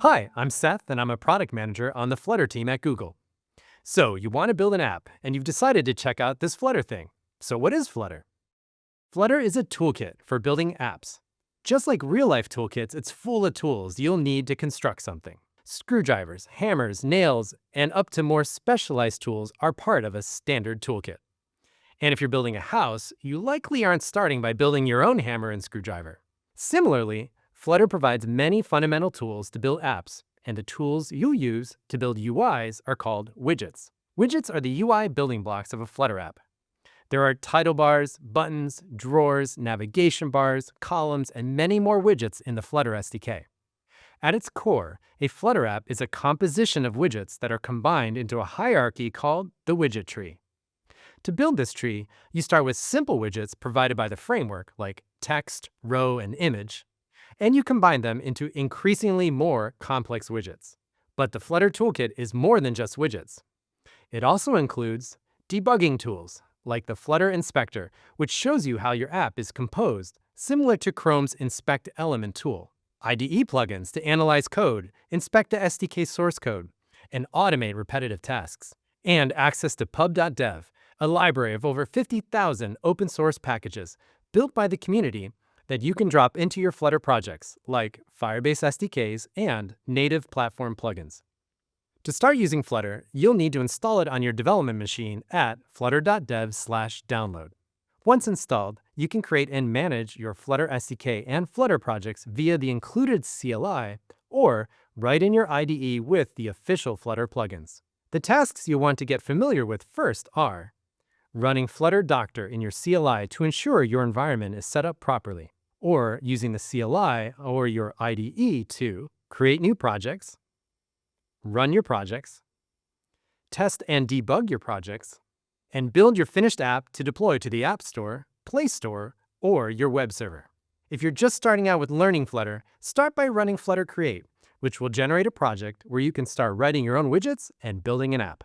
Hi, I'm Seth, and I'm a product manager on the Flutter team at Google. So, you want to build an app, and you've decided to check out this Flutter thing. So, what is Flutter? Flutter is a toolkit for building apps. Just like real-life toolkits, it's full of tools you'll need to construct something. Screwdrivers, hammers, nails, and up to more specialized tools are part of a standard toolkit. And if you're building a house, you likely aren't starting by building your own hammer and screwdriver. Similarly, Flutter provides many fundamental tools to build apps, and the tools you'll use to build UIs are called widgets. Widgets are the UI building blocks of a Flutter app. There are title bars, buttons, drawers, navigation bars, columns, and many more widgets in the Flutter SDK. At its core, a Flutter app is a composition of widgets that are combined into a hierarchy called the widget tree. To build this tree, you start with simple widgets provided by the framework like text, row, and image, and you combine them into increasingly more complex widgets. But the Flutter toolkit is more than just widgets. It also includes debugging tools like the Flutter Inspector, which shows you how your app is composed, similar to Chrome's Inspect Element tool, IDE plugins to analyze code, inspect the SDK source code, and automate repetitive tasks, and access to pub.dev, a library of over 50,000 open source packages built by the community that you can drop into your Flutter projects, like Firebase SDKs and native platform plugins. To start using Flutter, you'll need to install it on your development machine at flutter.dev/download. Once installed, you can create and manage your Flutter SDK and Flutter projects via the included CLI or right in your IDE with the official Flutter plugins. The tasks you'll want to get familiar with first are running Flutter Doctor in your CLI to ensure your environment is set up properly, or using the CLI or your IDE to create new projects, run your projects, test and debug your projects, and build your finished app to deploy to the App Store, Play Store, or your web server. If you're just starting out with learning Flutter, start by running Flutter Create, which will generate a project where you can start writing your own widgets and building an app.